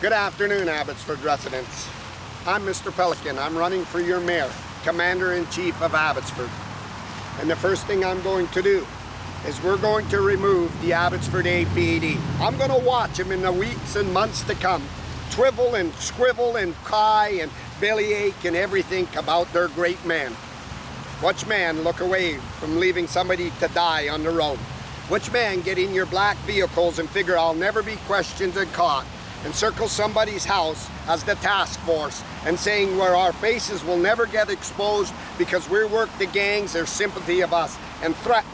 Good afternoon, Abbotsford residents. I'm Mr. Pelican. I'm running for your mayor, Commander-in-Chief of Abbotsford. And the first thing I'm going to do is we're going to remove the Abbotsford APD. I'm going to watch them in the weeks and months to come, twivel and scrivel and cry and bellyache and everything about their great man. Which man look away from leaving somebody to die on the road? Which man get in your black vehicles and figure I'll never be questioned and caught, and circle somebody's house as the task force and saying where our faces will never get exposed because we work the gangs, their sympathy of us, and threaten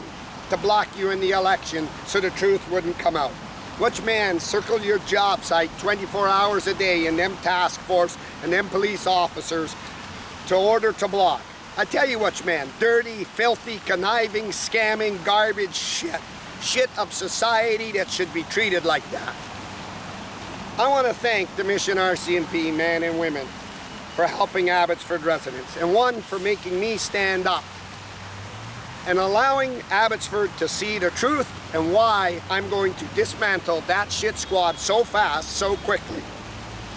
to block you in the election so the truth wouldn't come out? Which man circle your job site 24 hours a day and them task force and them police officers to order to block? I tell you which man, dirty, filthy, conniving, scamming, garbage shit of society that should be treated like that. I want to thank the Mission RCMP men and women for helping Abbotsford residents, and one for making me stand up and allowing Abbotsford to see the truth and why I'm going to dismantle that shit squad so fast, so quickly.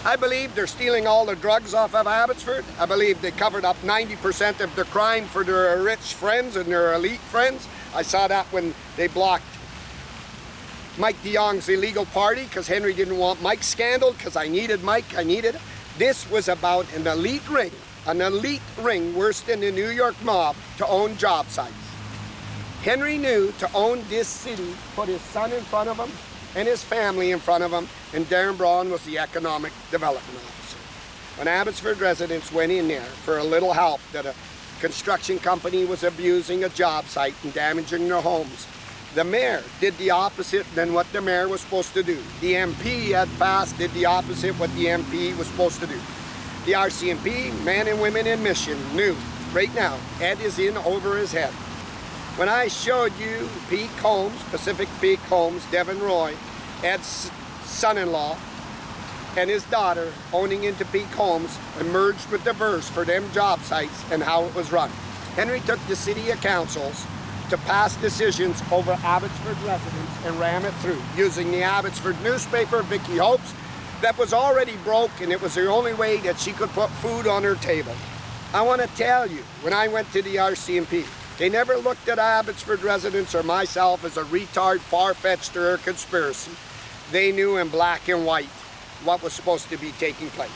I believe they're stealing all the drugs off of Abbotsford. I believe they covered up 90% of the crime for their rich friends and their elite friends. I saw that when they blocked Mike DeYoung's illegal party because Henry didn't want Mike's scandal because I needed Mike, I needed it. This was about an elite ring worse than the New York mob to own job sites. Henry knew to own this city, put his son in front of him and his family in front of him, and Darren Braun was the economic development officer. When Abbotsford residents went in there for a little help that a construction company was abusing a job site and damaging their homes, the mayor did the opposite than what the mayor was supposed to do. The MP at FAST did the opposite what the MP was supposed to do. The RCMP, men and women in mission, knew right now Ed is in over his head. When I showed you Pete Holmes, Pacific Pete Holmes, Devin Roy, Ed's son-in-law, and his daughter owning into Pete Holmes, and merged with the verse for them job sites and how it was run. Henry took the city councils to pass decisions over Abbotsford residents and ram it through using the Abbotsford newspaper, Vicky Hopes, that was already broke, and it was the only way that she could put food on her table. I want to tell you, when I went to the RCMP, they never looked at Abbotsford residents or myself as a retard, far-fetched, or a conspiracy. They knew in black and white what was supposed to be taking place.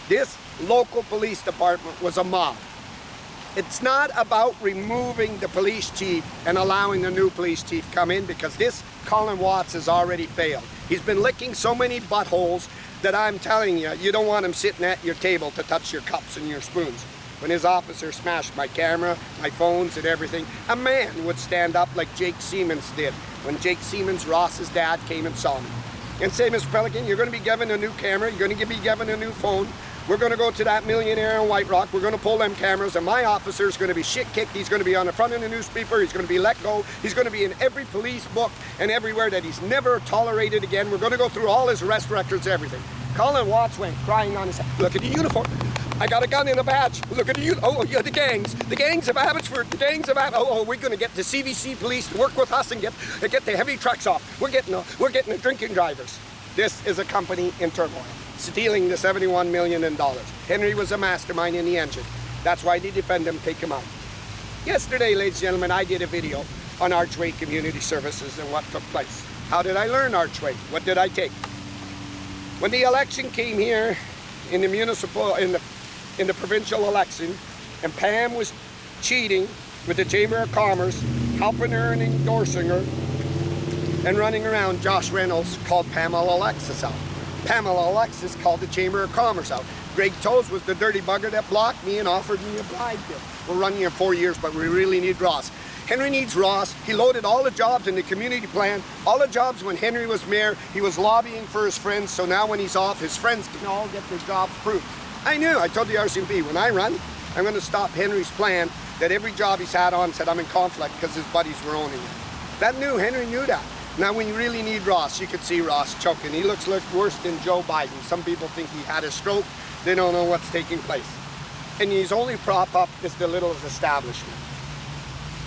This local police department was a mob. It's not about removing the police chief and allowing the new police chief come in, because this Colin Watts has already failed. He's been licking so many buttholes that I'm telling you, you don't want him sitting at your table to touch your cups and your spoons. When his officer smashed my camera, my phones and everything, a man would stand up like Jake Siemens did when Jake Siemens, Ross's dad, came and saw me and say, Mr. Pelican, you're going to be given a new camera, you're going to be given a new phone, we're going to go to that millionaire in White Rock, we're going to pull them cameras, and my officer's going to be shit kicked, he's going to be on the front of the newspaper, he's going to be let go, he's going to be in every police book and everywhere that he's never tolerated again. We're going to go through all his arrest records, everything. Colin Watts went crying on his head. Look at the uniform. I got a gun and a badge. Look at the yeah, the gangs of Abbotsford, the gangs of Abbotsford. Oh, we're going to get the CVC police to work with us and get the heavy trucks off. We're getting the drinking drivers. This is a company in turmoil, stealing the $71 million. Henry was a mastermind in the engine. That's why they defend him, take him out. Yesterday, ladies and gentlemen, I did a video on Archway Community Services and what took place. How did I learn Archway? What did I take? When the election came here in the municipal, in the provincial election, and Pam was cheating with the Chamber of Commerce, helping her and endorsing her, and running around, Josh Reynolds called Pamela Alexis out. Pamela Alexis called the Chamber of Commerce out. Greg Toes was the dirty bugger that blocked me and offered me a bribe deal. We're running in 4 years, but we really need Ross. Henry needs Ross. He loaded all the jobs in the community plan, all the jobs when Henry was mayor. He was lobbying for his friends, so now when he's off, his friends can all get their jobs approved. I knew, I told the RCMP, when I run, I'm going to stop Henry's plan that every job he's had on said I'm in conflict because his buddies were owning it. Henry knew that. Now when you really need Ross, you could see Ross choking. He looks worse than Joe Biden. Some people think he had a stroke. They don't know what's taking place. And his only prop up is the little establishment.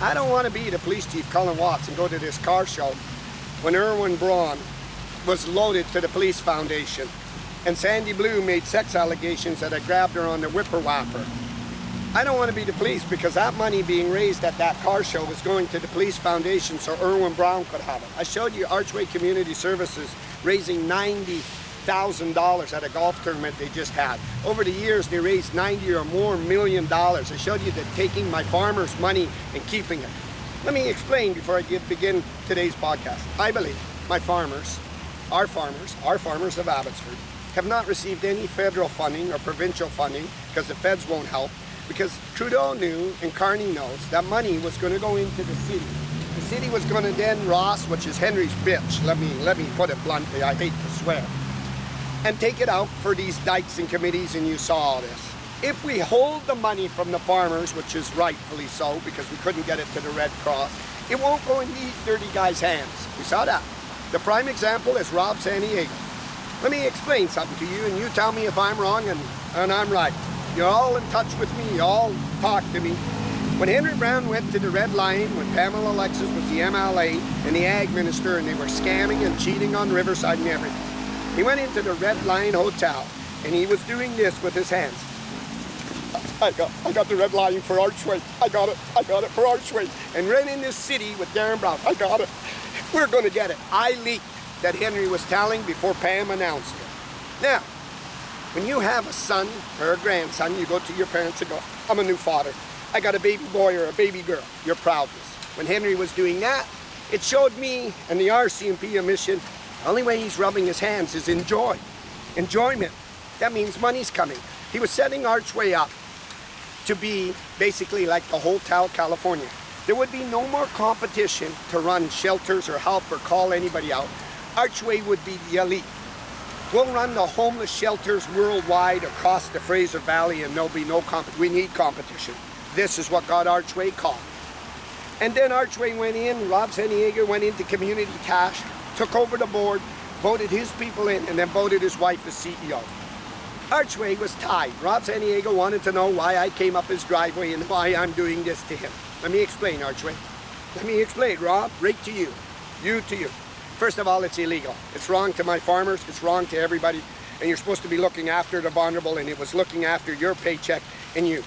I don't want to be the police chief, Colin Watts, and go to this car show when Braun was loaded to the police foundation and Sandy Blue made sex allegations that I grabbed her on the whipper-whapper. I don't want to be the police because that money being raised at that car show was going to the police foundation so Braun could have it. I showed you Archway Community Services raising $90,000 at a golf tournament they just had. Over the years, they raised $90 or more million. I showed you that taking my farmers' money and keeping it. Let me explain before I begin today's podcast. I believe my farmers, our farmers of Abbotsford, have not received any federal funding or provincial funding because the feds won't help. Because Trudeau knew and Carney knows that money was going to go into the city. The city was going to then Ross, which is Henry's bitch, let me put it bluntly, I hate to swear, and take it out for these dikes and committees, and you saw all this. If we hold the money from the farmers, which is rightfully so because we couldn't get it to the Red Cross, it won't go in these dirty guys' hands. We saw that. The prime example is Rob Santiago. Let me explain something to you and you tell me if I'm wrong and I'm right. You're all in touch with me, you all talk to me. When Henry Braun went to the Red Line, when Pamela Alexis was the M.L.A. and the Ag Minister and they were scamming and cheating on Riverside and everything, he went into the Red Line Hotel and he was doing this with his hands. I got the Red Line for Archway. I got it for Archway. And ran in this city with Darren Brown. I got it. We're going to get it. I leaked that Henry was telling before Pam announced it. Now, when you have a son or a grandson, you go to your parents and go, I'm a new father. I got a baby boy or a baby girl. You're proud of this. When Henry was doing that, it showed me and the RCMP a mission. The only way he's rubbing his hands is enjoyment. That means money's coming. He was setting Archway up to be basically like the Hotel California. There would be no more competition to run shelters or help or call anybody out. Archway would be the elite. We'll run the homeless shelters worldwide across the Fraser Valley and there'll be no competition. We need competition. This is what got Archway caught. And then Archway went in, Rob Santiago went into Community Cash, took over the board, voted his people in, and then voted his wife as CEO. Archway was tied. Rob Santiago wanted to know why I came up his driveway and why I'm doing this to him. Let me explain, Archway. Let me explain, Rob, right to you, you to you. First of all, it's illegal. It's wrong to my farmers, it's wrong to everybody, and you're supposed to be looking after the vulnerable, and it was looking after your paycheck and you.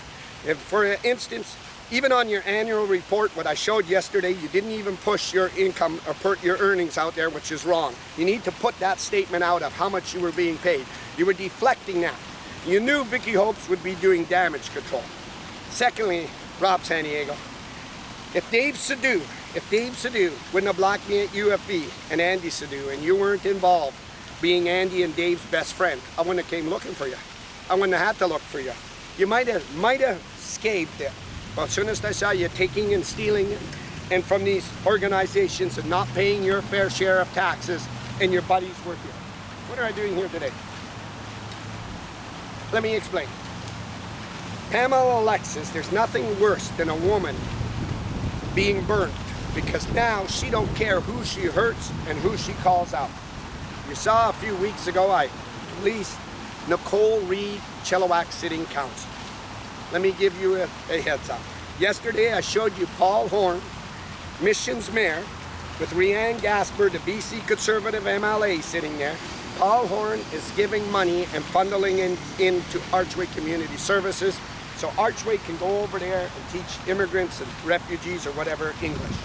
If, for instance, even on your annual report, what I showed yesterday, you didn't even push your income or put your earnings out there, which is wrong. You need to put that statement out of how much you were being paid. You were deflecting that. You knew Vicky Hopes would be doing damage control. Secondly, Rob Santiago, if Dave Sadu wouldn't have blocked me at UFB and Andy Sadu and you weren't involved being Andy and Dave's best friend, I wouldn't have came looking for you. I wouldn't have had to look for you. You might have scathed it. But as soon as I saw you taking and stealing and from these organizations and not paying your fair share of taxes and your buddies were here. What are I doing here today? Let me explain. Pamela Alexis, there's nothing worse than a woman being burnt because now she don't care who she hurts and who she calls out. You saw a few weeks ago I released Nicole Read, Chilliwack Sitting Council. Let me give you a heads up. Yesterday I showed you Paul Horn, Mission's mayor, with Rianne Gasper, the BC Conservative M.L.A. sitting there. Paul Horn is giving money and funneling into Archway Community Services so Archway can go over there and teach immigrants and refugees or whatever English.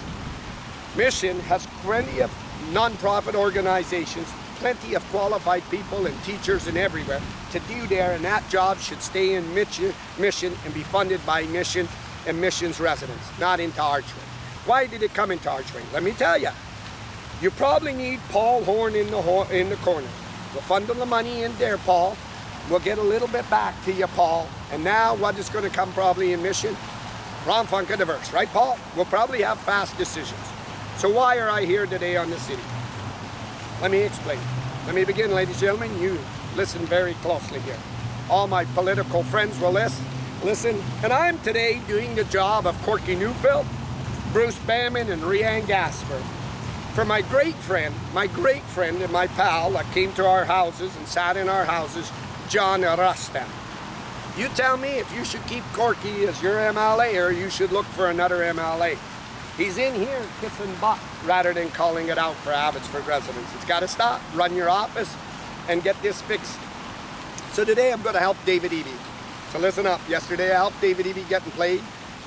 Mission has plenty of non-profit organizations, plenty of qualified people and teachers and everywhere to do there, and that job should stay in Mission and be funded by Mission and Mission's residents, not into Archway. Why did it come into Archway? Let me tell you. You probably need Paul Horn in the corner. We'll funnel the money in there, Paul. We'll get a little bit back to you, Paul. And now what is going to come probably in Mission? Ron Funka diverse, right, Paul? We'll probably have fast decisions. So why are I here today on the city? Let me explain. Let me begin, ladies and gentlemen. You listen very closely here. All my political friends will listen. And I'm today doing the job of Corky Newfield, Bruce Bamman, and Rianne Gasper. For my great friend and my pal that came to our houses and sat in our houses, John Rustam. You tell me if you should keep Corky as your M.L.A. or you should look for another M.L.A. He's in here kissing butt rather than calling it out for Abbotsford residents. It's got to stop. Run your office and get this fixed So today I'm going to help David Eby. So listen up. Yesterday I helped David Eby get and played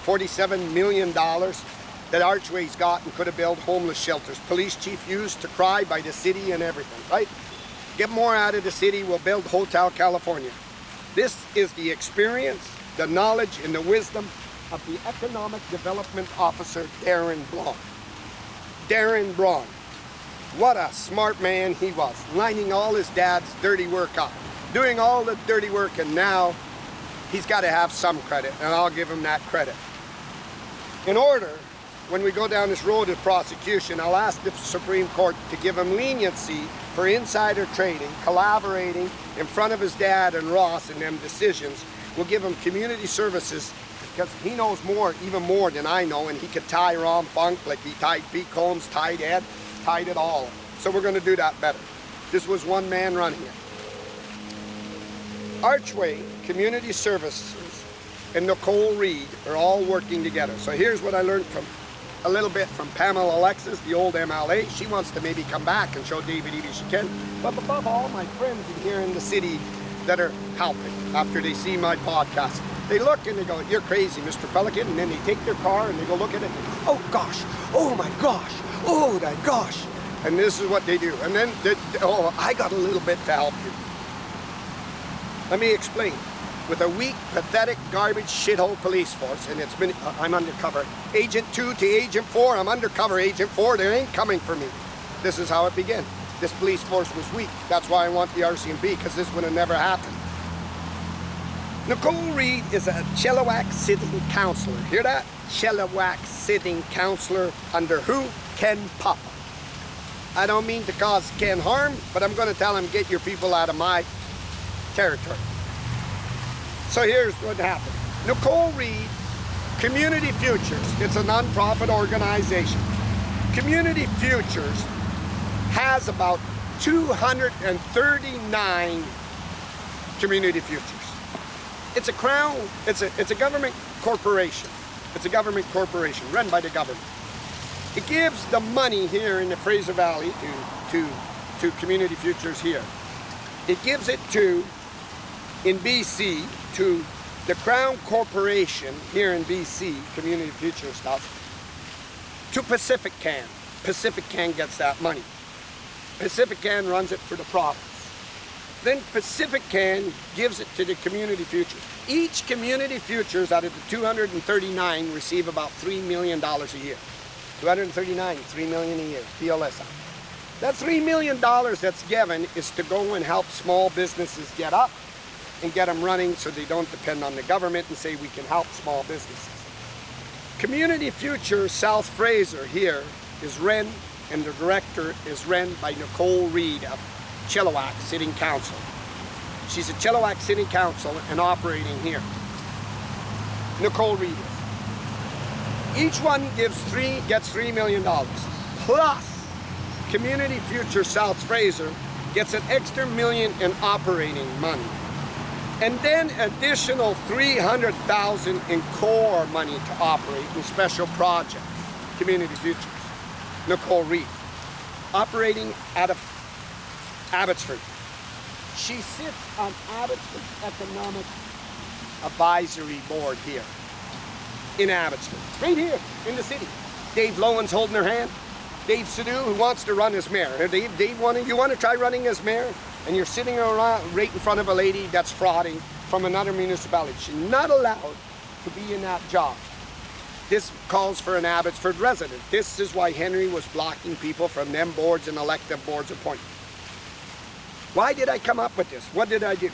$47 million that Archway's got and could have built homeless shelters. Police chief used to cry by the city and everything, right? Get more out of the city, we'll build Hotel California. This is the experience, the knowledge, and the wisdom of the Economic Development Officer, Darren Braun. Darren Braun. What a smart man he was, lining all his dad's dirty work up, doing all the dirty work, and now he's got to have some credit, and I'll give him that credit. In order, when we go down this road of prosecution, I'll ask the Supreme Court to give him leniency for insider trading, collaborating in front of his dad and Ross in them decisions. We'll give him community services because he knows more, even more than I know, and he could tie Ron Funk like he tied Pete Combs, tied Ed, tied it all. So we're going to do that better. This was one man running it. Archway, Community Services, and Nicole Read are all working together. So here's what I learned from a little bit from Pamela Alexis, the old M.L.A. She wants to maybe come back and show David Eby she can. But above all, my friends in here in the city that are helping after they see my podcast. They look and they go, "You're crazy, Mr. Pelican," and then they take their car and they go look at it and go, "Oh gosh, oh my gosh, oh my gosh." And this is what they do. And then, oh, I got a little bit to help you. Let me explain. With a weak, pathetic, garbage, shithole police force, and it's been, I'm undercover. Agent 2 to Agent 4, I'm undercover Agent 4, they ain't coming for me. This is how it began. This police force was weak. That's why I want the RCMP, because this would have never happened. Nicole Read is a Chilliwack sitting councillor. Hear that? Chilliwack sitting councillor under who? Ken Papa. I don't mean to cause Ken harm, but I'm going to tell him, get your people out of my territory. So here's what happened. Nicole Read, Community Futures, it's a non-profit organization. Community Futures has about 239 community futures. It's a government corporation. It's a government corporation run by the government. It gives the money here in the Fraser Valley to community futures here. It gives it to, in BC, to the Crown Corporation here in BC, Community Future stuff, to Pacific Can. Pacific Can gets that money. Pacific Can runs it for the province. Then Pacific Can gives it to the Community Futures. Each Community Futures out of the 239 receive about $3 million a year. 239, $3 million a year. PLS. That $3 million that's given is to go and help small businesses get up and get them running so they don't depend on the government and say we can help small businesses. Community Future South Fraser here is run, and the director is run by Nicole Read of Chilliwack City Council. She's a Chilliwack City Council and operating here. Nicole Read is. Each one gets $3 million. Plus, Community Future South Fraser gets an extra $1 million in operating money. And then additional $300,000 in core money to operate in special projects. Community Futures. Nicole Read, operating out of Abbotsford. She sits on Abbotsford's Economic Advisory Board here in Abbotsford, right here in the city. Dave Loewen's holding her hand. Dave Sidhu, who wants to run as mayor. Dave, you want to try running as mayor? And you're sitting around right in front of a lady that's frauding from another municipality. She's not allowed to be in that job. This calls for an Abbotsford resident. This is why Henry was blocking people from them boards and elective boards appointments. Why did I come up with this? What did I do?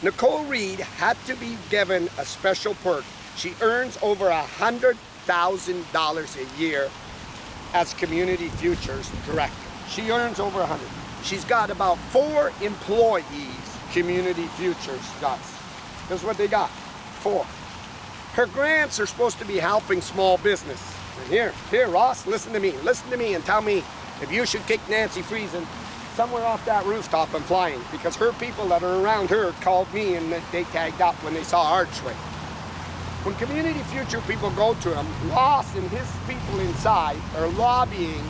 Nicole Read had to be given a special perk. She earns over $100,000 a year as Community Futures Director. She earns over 100. She's got about 4 employees Community Futures does. That's what they got, 4. Her grants are supposed to be helping small business. And here, Ross, listen to me and tell me if you should kick Nancy Friesen somewhere off that rooftop and flying, because her people that are around her called me and they tagged up when they saw Archway. When Community Future people go to him, Ross and his people inside are lobbying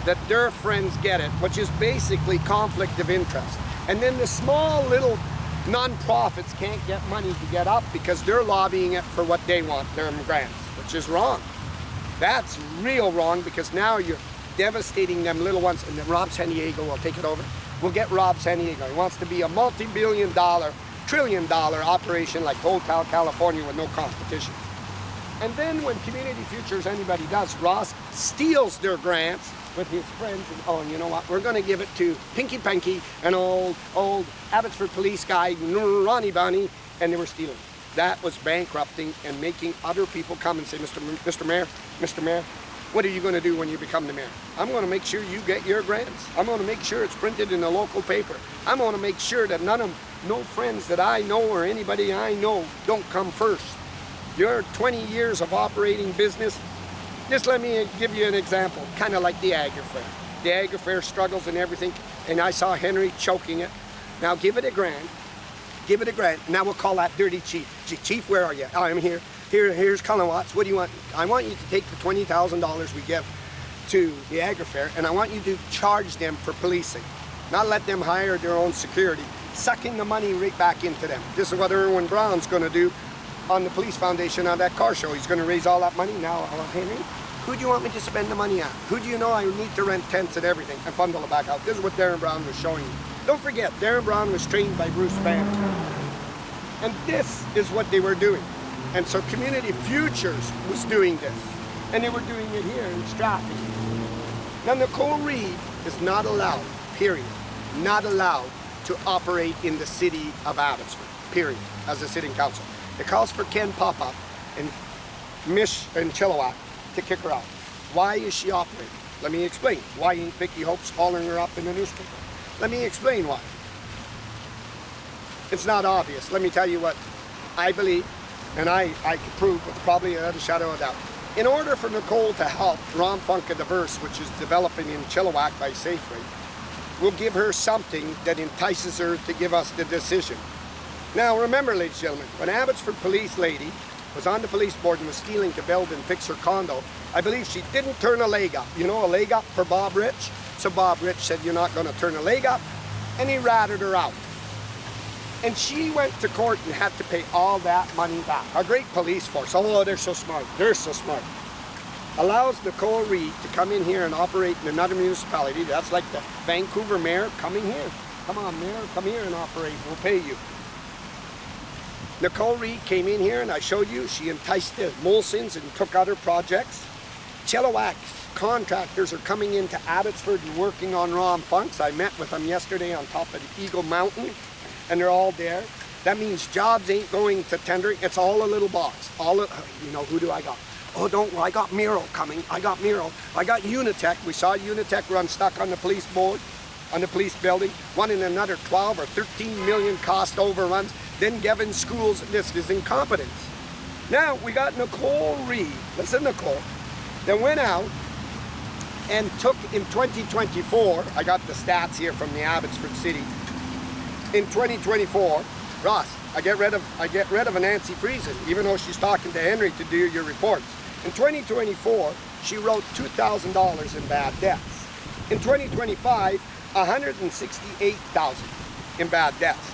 that their friends get it, which is basically conflict of interest. And then the small little Non-profits can't get money to get up because they're lobbying it for what they want, their grants, which is wrong. That's real wrong, because now you're devastating them little ones. And then Rob San Diego will take it over. We'll get Rob San Diego. He wants to be a multi-billion-dollar, trillion-dollar operation like Hotel California with no competition. And then when Community Futures, anybody does, Ross steals their grants with his friends, and oh, you know what, we're going to give it to Pinky Penky, an old Abbotsford police guy, Ronnie Bunny, and they were stealing. That was bankrupting and making other people come and say, Mr. Mayor, what are you going to do when you become the mayor? I'm going to make sure you get your grants. I'm going to make sure it's printed in the local paper. I'm going to make sure that no friends that I know or anybody I know don't come first. Your 20 years of operating business, just let me give you an example, kind of like the Agri Fair. The Agri Fair struggles and everything, and I saw Henry choking it. Now give it a grand. Give it a grand. Now we'll call that Dirty Chief. Chief, where are you? Oh, I'm here. Here's Colin Watts. What do you want? I want you to take the $20,000 we give to the Agri Fair, and I want you to charge them for policing. Not let them hire their own security, sucking the money right back into them. This is what Erwin Braun's going to do on the police foundation on that car show. He's going to raise all that money. Now, Henry, who do you want me to spend the money on? Who do you know I need to rent tents and everything and bundle it back out? This is what Darren Brown was showing you. Don't forget, Darren Brown was trained by Bruce Banner. And this is what they were doing. And so Community Futures was doing this. And they were doing it here in Stratton. Now, Nicole Read is not allowed, period, not allowed to operate in the city of Abbotsford, period, as a sitting council. It calls for Ken Pop-Up and Chilliwack to kick her out. Why is she operating? Let me explain. Why ain't Vicky Hope's calling her up in the newspaper? Let me explain why. It's not obvious. Let me tell you what I believe, and I can prove with probably a shadow of doubt. In order for Nicole to help Rom Funka Diverse, which is developing in Chilliwack by Safeway, we'll give her something that entices her to give us the decision. Now remember, ladies and gentlemen, when Abbotsford police lady was on the police board and was stealing to build and fix her condo, I believe she didn't turn a leg up. You know, a leg up for Bob Rich? So Bob Rich said, you're not going to turn a leg up, and he ratted her out. And she went to court and had to pay all that money back. A great police force. Oh, they're so smart. They're so smart. Allows Nicole Read to come in here and operate in another municipality. That's like the Vancouver mayor coming here. Come on, mayor, come here and operate. We'll pay you. Nicole Read came in here and I showed you, she enticed the Molsons and took other projects. Chilliwack's contractors are coming into Abbotsford and working on Rom Funks. I met with them yesterday on top of the Eagle Mountain, and they're all there. That means jobs ain't going to tendering. It's all a little box. You know, who do I got? Oh, don't worry, I got Miro coming. I got Miro. I got Unitech. We saw Unitech run stuck on the police board, on the police building. One in another 12 or 13 million cost overruns. Then Gavin Schools, this is incompetence. Now, we got Nicole Read, listen Nicole, that went out and took in 2024, I got the stats here from the Abbotsford City. In 2024, Ross, I get rid of a Nancy Friesen, even though she's talking to Henry to do your reports. In 2024, she wrote $2,000 in bad debts. In 2025, $168,000 in bad debts.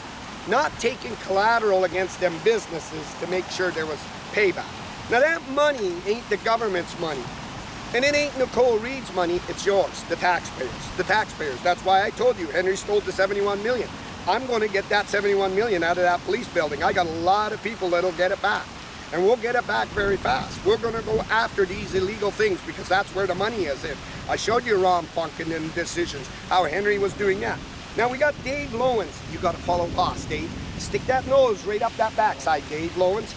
Not taking collateral against them businesses to make sure there was payback. Now that money ain't the government's money. And it ain't Nicole Read's money, it's yours, the taxpayers. The taxpayers. That's why I told you Henry stole the $71 million. I'm going to get that $71 million out of that police building. I got a lot of people that'll get it back. And we'll get it back very fast. We're going to go after these illegal things because that's where the money is in. I showed you Rom Funkin and decisions, how Henry was doing that. Now we got Dave Loewens. You got to follow boss, Dave. Stick that nose right up that backside, Dave Loewens.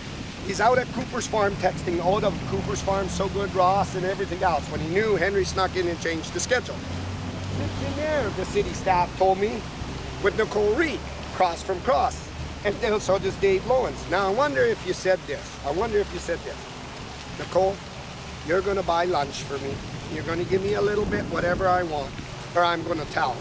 He's out at Cooper's Farm texting, oh, the Cooper's Farm's so good, Ross, and everything else, when he knew Henry snuck in and changed the schedule. Sits in there, the city staff told me, with Nicole Read, cross from cross. And so does Dave Loewens. Now, I wonder if you said this. Nicole, you're going to buy lunch for me. You're going to give me a little bit, whatever I want, or I'm going to tell.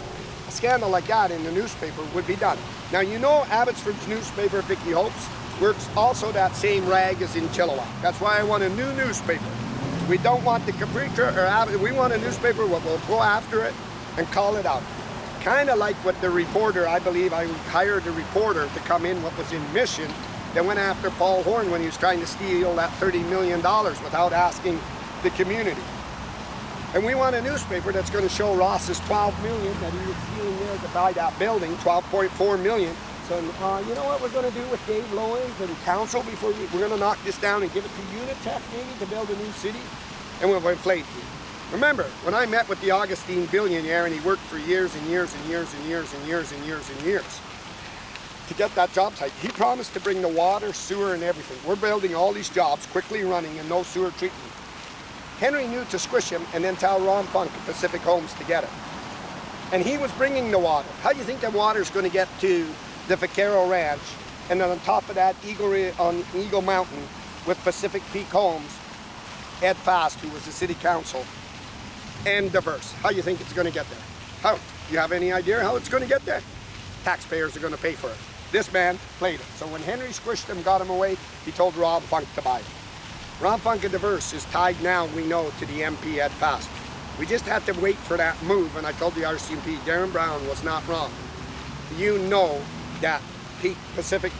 A scandal like that in the newspaper would be done. Now, you know Abbotsford's newspaper, Vicky Hope's, works also that same rag as in Chilliwack. That's why I want a new newspaper. We don't want the Caprica or we want a newspaper where we'll go after it and call it out. kind of like what the reporter, I believe I hired a reporter to come in what was in Mission that went after Paul Horn when he was trying to steal that $30 million without asking the community. And we want a newspaper that's going to show Ross's $12 million that he was stealing there to buy that building, $12.4 million. So you know what we're going to do with Dave Loewen and council before we're going to knock this down and give it to Unitech maybe to build a new city, and we'll inflate it. Remember, when I met with the Augustine billionaire and he worked for years and years and years and years and years and years and years to get that job site, he promised to bring the water, sewer, and everything. We're building all these jobs, quickly running, and no sewer treatment. Henry knew to squish him and then tell Ron Funk at Pacific Homes to get it. And he was bringing the water. How do you think that water is going to get to the Vaquero Ranch? And then on top of that, on Eagle Mountain with Pacific Peak Homes, Ed Fast, who was the city council, and Diverse. How do you think it's going to get there? How? You have any idea how it's going to get there? Taxpayers are going to pay for it. This man played it. So when Henry squished him, got him away, he told Rob Funk to buy it. Rob Funk of Diverse is tied now, we know, to the MP Ed Fast. We just had to wait for that move, and I told the RCMP, Darren Braun was not wrong. You know that Pacific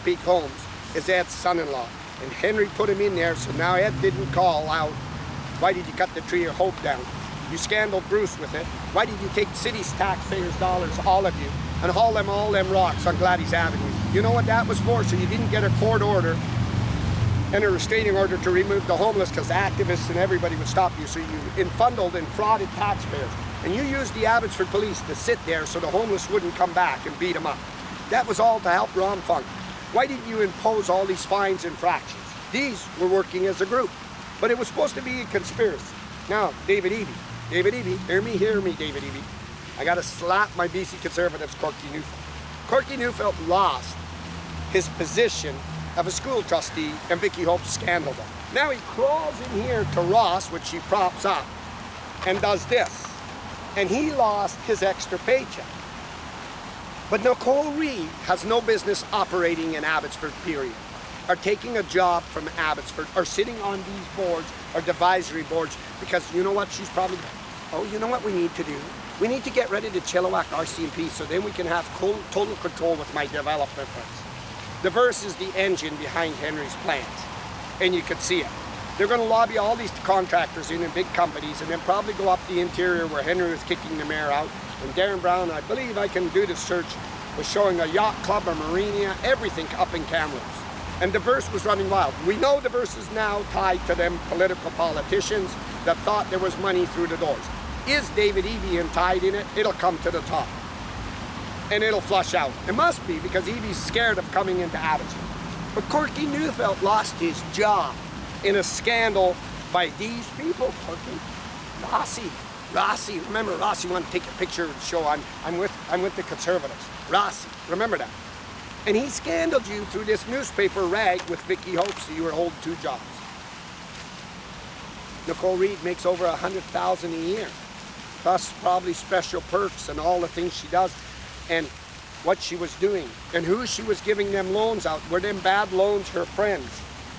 Peak Homes is Ed's son-in-law, and Henry put him in there, so now Ed didn't call out, why did you cut the tree of hope down? You scandaled Bruce with it. Why did you take city's taxpayers' dollars, all of you, and haul them all them rocks on Gladys Avenue? You know what that was for? So you didn't get a court order and a restraining order to remove the homeless because activists and everybody would stop you. So you infundled and frauded taxpayers. And you used the Abbotsford police to sit there so the homeless wouldn't come back and beat them up. That was all to help Ron Funk. Why didn't you impose all these fines and fractions? These were working as a group. But it was supposed to be a conspiracy. Now, David Eby, hear me, David Eby. I got to slap my BC Conservatives, Corky Neufeld. Corky Neufeld lost his position of a school trustee, and Vicky Hope scandaled him. Now he crawls in here to Ross, which he props up, and does this. And he lost his extra paycheck. But Nicole Read has no business operating in Abbotsford, period, or taking a job from Abbotsford, or sitting on these boards, or advisory boards, because you know what she's probably, oh, you know what we need to do? We need to get rid of the Chilliwack RCMP so then we can have total control with my development friends. Diverse is the engine behind Henry's plans, and you could see it. They're going to lobby all these contractors in and big companies and then probably go up the interior where Henry was kicking the mayor out. And Darren Brown, I believe I can do the search, was showing a yacht club, a marina, everything up in Kamloops. And Diverse was running wild. We know Diverse is now tied to them political politicians that thought there was money through the doors. Is David Eby tied in it? It'll come to the top. And it'll flush out. It must be, because Eby's scared of coming into Abbotsford. But Corky Neufeld lost his job in a scandal by these people, Corky. Rossi, remember Rossi wanted to take a picture and show I'm with the Conservatives. Rossi, remember that. And he scandaled you through this newspaper rag with Vicky Hope, so you were holding 2 jobs. Nicole Read makes over $100,000 a year, plus probably special perks and all the things she does, and what she was doing, and who she was giving them loans out. Were them bad loans her friends?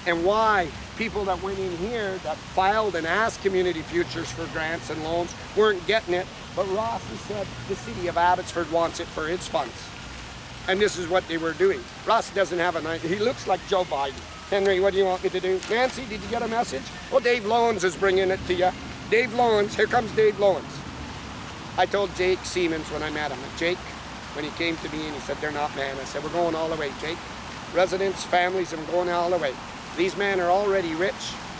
And why people that went in here that filed and asked Community Futures for grants and loans weren't getting it, but Ross has said the city of Abbotsford wants it for its funds. And this is what they were doing. Ross doesn't have he looks like Joe Biden. Henry, what do you want me to do? Nancy, did you get a message? Oh, Dave Loewens is bringing it to you. Dave Loewens, here comes Dave Loewens. I told Jake Siemens when I met him, Jake, when he came to me and he said, they're not, man. I said, we're going all the way, Jake. Residents, families, and we're going all the way. These men are already rich.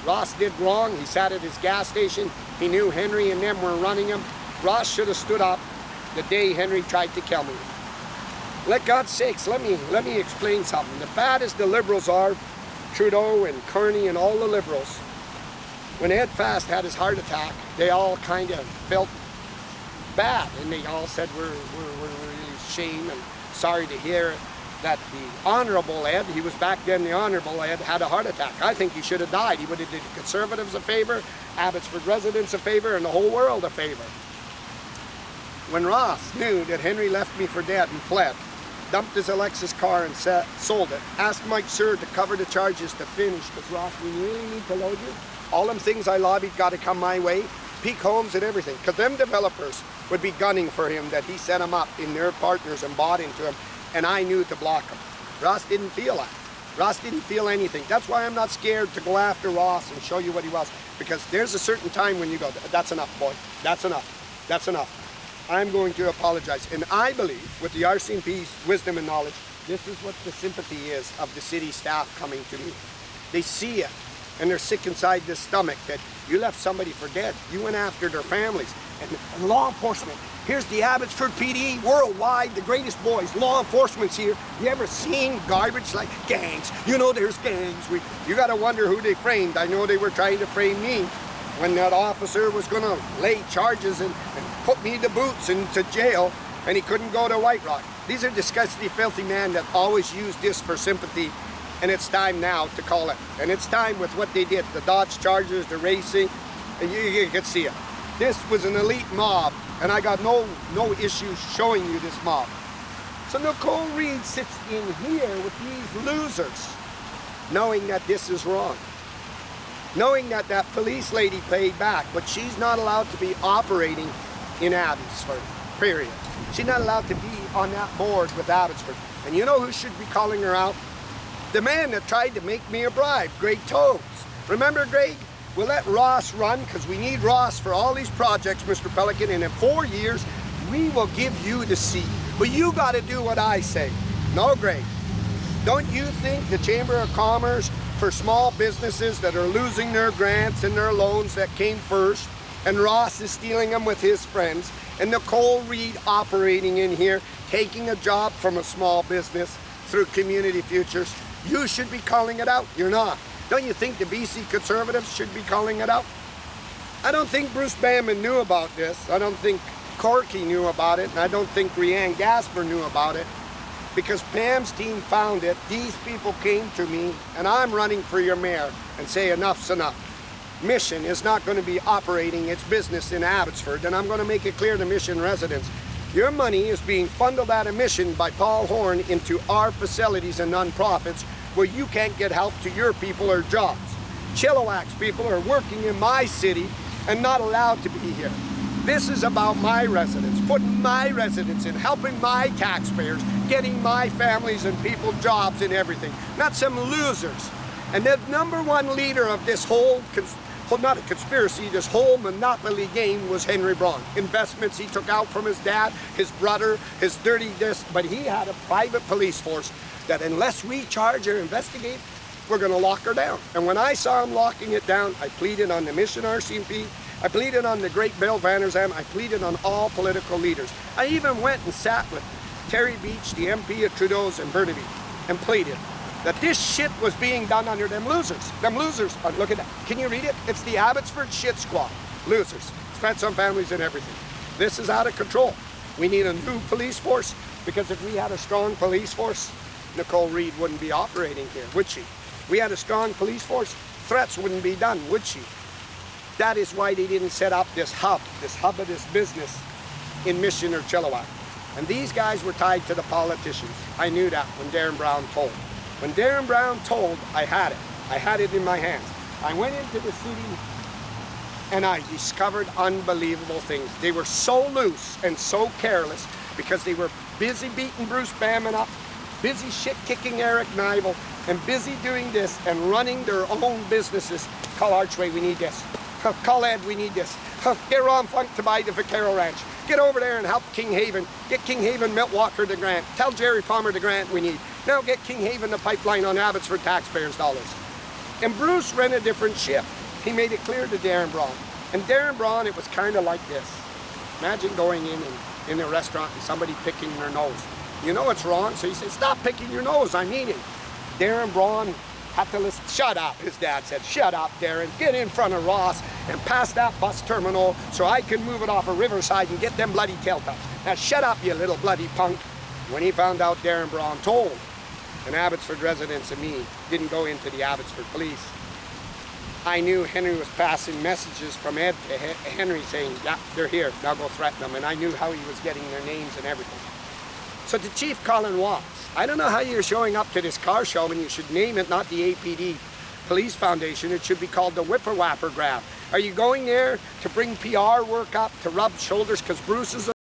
Ross did wrong. He sat at his gas station. He knew Henry and them were running him. Ross should have stood up the day Henry tried to kill me. Let God's sakes, let me explain something. The bad as the Liberals are, Trudeau and Kearney and all the Liberals, when Ed Fast had his heart attack, they all kind of felt bad, and they all said we're really ashamed and sorry to hear that the Honorable Ed, he was back then the Honorable Ed, had a heart attack. I think he should have died. He would have did the Conservatives a favor, Abbotsford residents a favor, and the whole world a favor. When Ross knew that Henry left me for dead and fled, dumped his Alexis car and sold it, asked Mike Sir to cover the charges to finish, because Ross, we really need to load you. All them things I lobbied got to come my way. peak homes and everything, because them developers would be gunning for him that he set them up in their partners and bought into him, and I knew to block him. Ross didn't feel that. Ross didn't feel anything. That's why I'm not scared to go after Ross and show you what he was, because there's a certain time when you go, that's enough, boy, that's enough, that's enough. I'm going to apologize, and I believe with the RCMP's wisdom and knowledge, this is what the sympathy is of the city staff coming to me. They see it, and they're sick inside their stomach that you left somebody for dead. You went after their families. And law enforcement, here's the Abbotsford PD, worldwide, the greatest boys. Law enforcement's here. You ever seen garbage like gangs? You know there's gangs. You gotta wonder who they framed. I know they were trying to frame me when that officer was gonna lay charges and put me to boots into jail, and he couldn't go to White Rock. These are disgusting, filthy men that always use this for sympathy, and it's time now to call it. And it's time with what they did, the Dodge Chargers, the racing, and you can see it. This was an elite mob, and I got no issues showing you this mob. So Nicole Read sits in here with these losers, knowing that this is wrong. Knowing that that police lady paid back, but she's not allowed to be operating in Abbotsford, period. She's not allowed to be on that board with Abbotsford. And you know who should be calling her out? The man that tried to make me a bribe, Greg Toes. Remember Greg? We'll let Ross run, because we need Ross for all these projects, Mr. Pelican, and in 4 years, we will give you the seat. But you got to do what I say. No, Greg. Don't you think the Chamber of Commerce for small businesses that are losing their grants and their loans that came first, and Ross is stealing them with his friends, and Nicole Read operating in here, taking a job from a small business through Community Futures, you should be calling it out. You're not. Don't you think the BC Conservatives should be calling it out? I don't think Bruce Bamman knew about this. I don't think Corky knew about it, and I don't think Rianne Gasper knew about it, because Pam's team found it. These people came to me, and I'm running for your mayor, and say enough's enough. Mission is not going to be operating its business in Abbotsford, and I'm going to make it clear to Mission residents. Your money is being funneled out of Mission by Paul Horn into our facilities and nonprofits, where you can't get help to your people or jobs. Chilliwack's people are working in my city and not allowed to be here. This is about my residents, putting my residents in, helping my taxpayers, getting my families and people jobs and everything, not some losers. And the number one leader of this whole, not a conspiracy, this whole monopoly game was Henry Braun. Investments he took out from his dad, his brother, his dirty this, but he had a private police force that unless we charge or investigate, we're gonna lock her down. And when I saw him locking it down, I pleaded on the Mission RCMP, I pleaded on the great Bill Vanderzam, I pleaded on all political leaders. I even went and sat with Terry Beach, the MP of Trudeau's and Burnaby, and pleaded that this shit was being done under them losers. Them losers, look at that, can you read it? It's the Abbotsford shit squad, losers, threats on families and everything. This is out of control. We need a new police force, because if we had a strong police force, Nicole Read wouldn't be operating here, would she? We had a strong police force, threats wouldn't be done, would she? That is why they didn't set up this hub of this business in Mission or Chilliwack. And these guys were tied to the politicians. I knew that when Darren Brown told. When Darren Brown told, I had it. I had it in my hands. I went into the city and I discovered unbelievable things. They were so loose and so careless because they were busy beating Bruce Bamman up, busy shit-kicking Eric Nivel, and busy doing this and running their own businesses. Call Archway, we need this. Call Ed, we need this. Get Ron Funk to buy the Vaquero Ranch. Get over there and help King Haven. Get King Haven Milt Walker the grant. Tell Jerry Palmer the grant we need. Now get King Haven the pipeline on Abbotsford taxpayers' dollars. And Bruce ran a different ship. He made it clear to Darren Braun. And Darren Braun, it was kind of like this. Imagine going in a restaurant and somebody picking their nose. You know it's wrong, so he said, stop picking your nose, I'm eating. Darren Braun had to listen. Shut up, his dad said. Shut up, Darren. Get in front of Ross and pass that bus terminal so I can move it off of Riverside and get them bloody tail tops. Now shut up, you little bloody punk. When he found out Darren Braun told, and Abbotsford residents and me didn't go into the Abbotsford police, I knew Henry was passing messages from Ed to Henry saying, yeah, they're here, now go threaten them. And I knew how he was getting their names and everything. So to Chief Colin Watts, I don't know how you're showing up to this car show, and you should name it not the APD Police Foundation. It should be called the Whipper Whapper Grab. Are you going there to bring PR work up, to rub shoulders? Because Bruce is